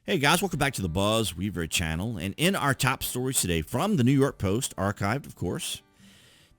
Hey guys, welcome back to the BuzWeaver channel. And in our top stories today from the New York Post, archived of course,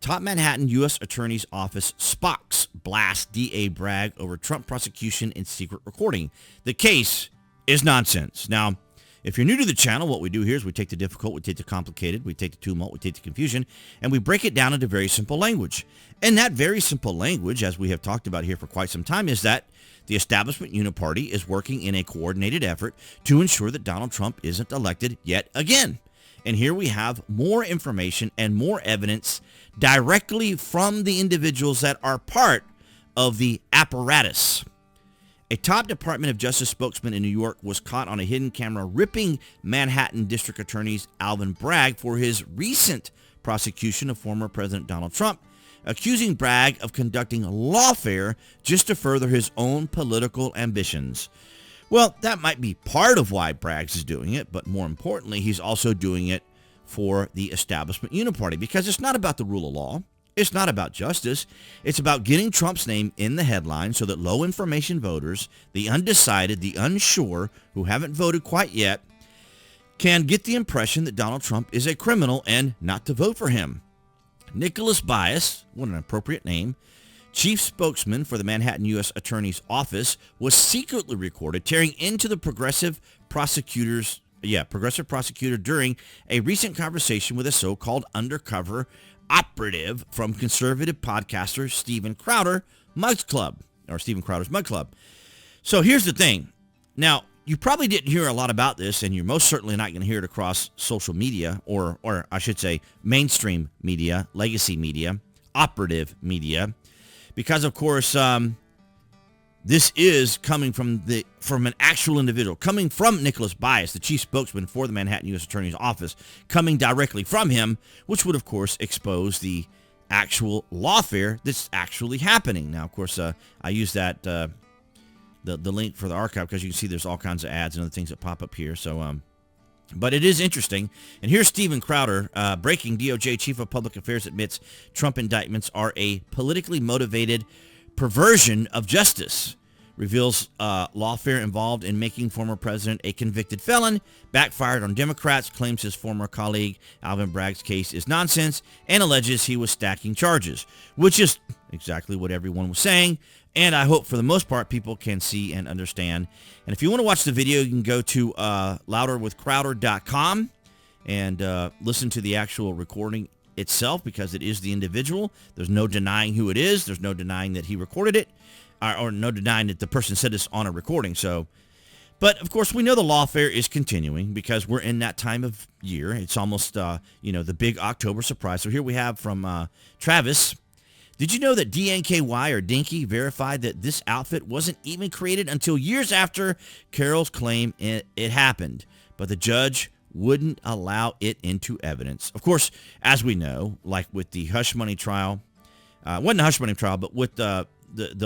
top Manhattan U.S. Attorney's Office Spock's blast DA Bragg over Trump prosecution in secret recording. The case is nonsense. Now, if you're new to the channel, what we do here is we take the difficult, we take the complicated, we take the tumult, we take the confusion, and we break it down into very simple language. And that very simple language, as we have talked about here for quite some time, is that the establishment uni-party is working in a coordinated effort to ensure that Donald Trump isn't elected yet again. And here we have more information and more evidence directly from the individuals that are part of the apparatus. A top Department of Justice spokesman in New York was caught on a hidden camera ripping Manhattan District Attorney's Alvin Bragg for his recent prosecution of former President Donald Trump, accusing Bragg of conducting lawfare just to further his own political ambitions. Well, that might be part of why Bragg is doing it, but more importantly, he's also doing it for the establishment uni-party, because it's not about the rule of law. It's not about justice. It's about getting Trump's name in the headline so that low information voters, the undecided, the unsure, who haven't voted quite yet, can get the impression that Donald Trump is a criminal and not to vote for him. Nicholas Bias, what an appropriate name, chief spokesman for the Manhattan U.S. Attorney's Office, was secretly recorded tearing into the progressive prosecutor during a recent conversation with a so-called undercover operative from conservative podcaster Steven Crowder's Mug Club. So here's the thing. Now, you probably didn't hear a lot about this, and you're most certainly not going to hear it across social media, or I should say mainstream media, legacy media, operative media, because of course this is coming from an actual individual, coming from Nicholas Bias, the chief spokesman for the Manhattan U.S. Attorney's Office, coming directly from him, which would of course expose the actual lawfare that's actually happening. Now, of course, I use that the link for the archive because you can see there's all kinds of ads and other things that pop up here. So, but it is interesting. And here's Steven Crowder, breaking: DOJ Chief of Public Affairs admits Trump indictments are a politically motivated perversion of justice. Reveals lawfare involved in making former president a convicted felon. Backfired on Democrats. Claims his former colleague Alvin Bragg's case is nonsense. And alleges he was stacking charges, which is exactly what everyone was saying. And I hope for the most part people can see and understand. And if you want to watch the video, you can go to louderwithcrowder.com and listen to the actual recording itself, because it is the individual. There's no denying who it is. There's no denying that he recorded it, or no denying that the person said this on a recording. So, but of course we know the lawfare is continuing because we're in that time of year. It's almost the big October surprise. So here we have from Travis. Did you know that DNKY or Dinky verified that this outfit wasn't even created until years after Carol's claim it happened, but the judge wouldn't allow it into evidence? Of course, as we know, like with the hush money trial, wasn't a hush money trial, but with the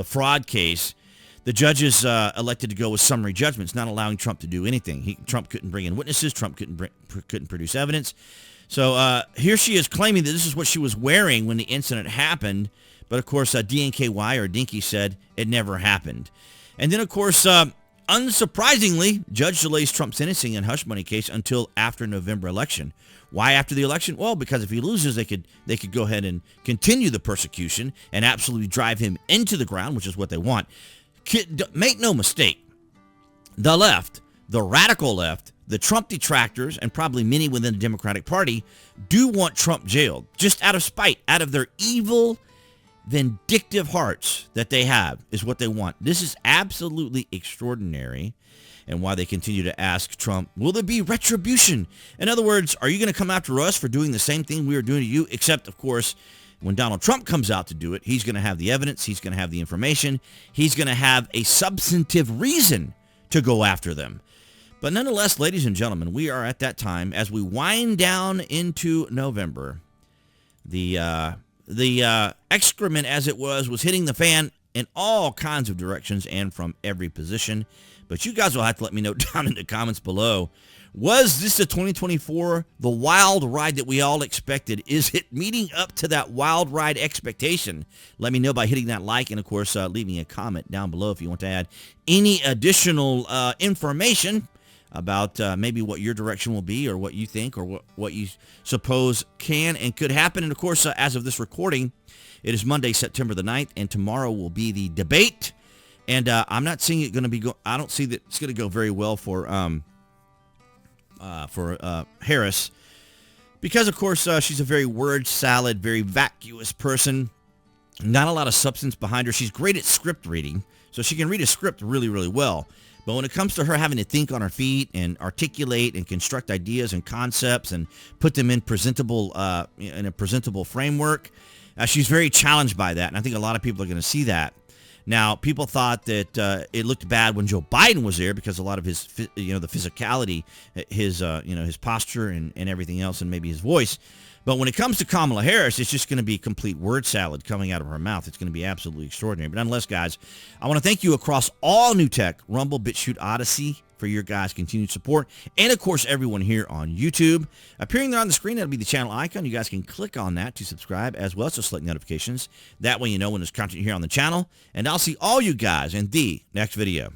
fraud case, the judges elected to go with summary judgments, not allowing Trump to do anything. Trump couldn't bring in witnesses. Trump couldn't produce evidence. So here she is claiming that this is what she was wearing when the incident happened. But of course, DNKY or Dinky said it never happened. And then of course, unsurprisingly, judge delays Trump's sentencing and hush money case until after November election. Why after the election? Well, because if he loses, they could go ahead and continue the persecution and absolutely drive him into the ground, which is what they want. Make no mistake, the left, the radical left, the Trump detractors, and probably many within the Democratic Party do want Trump jailed, just out of spite, out of their evil, vindictive hearts that they have, is what they want. This is absolutely extraordinary, and why they continue to ask Trump, will there be retribution? In other words, are you going to come after us for doing the same thing we are doing to you? Except, of course, when Donald Trump comes out to do it, he's going to have the evidence, he's going to have the information, he's going to have a substantive reason to go after them. But nonetheless, ladies and gentlemen, we are at that time as we wind down into November. The excrement, as it was hitting the fan in all kinds of directions and from every position. But you guys will have to let me know down in the comments below. Was this the 2024, the wild ride that we all expected? Is it meeting up to that wild ride expectation? Let me know by hitting that like and, of course, leaving a comment down below if you want to add any additional information. about maybe what your direction will be or what you think or what you suppose can and could happen. And, of course, as of this recording, it is Monday, September the 9th, and tomorrow will be the debate. And I'm not seeing it going to be I don't see that it's going to go very well for Harris because, of course, she's a very word salad, very vacuous person. Not a lot of substance behind her. She's great at script reading, so she can read a script really, really well. But when it comes to her having to think on her feet and articulate and construct ideas and concepts and put them in a presentable framework, she's very challenged by that. And I think a lot of people are going to see that. Now, people thought that it looked bad when Joe Biden was there because a lot of his, the physicality, his posture and everything else, and maybe his voice. But when it comes to Kamala Harris, it's just going to be complete word salad coming out of her mouth. It's going to be absolutely extraordinary. But nonetheless, guys, I want to thank you across all New Tech, Rumble, BitChute, Odyssey, for your guys' continued support. And, of course, everyone here on YouTube. Appearing there on the screen, that'll be the channel icon. You guys can click on that to subscribe as well as to select notifications. That way you know when there's content here on the channel. And I'll see all you guys in the next video.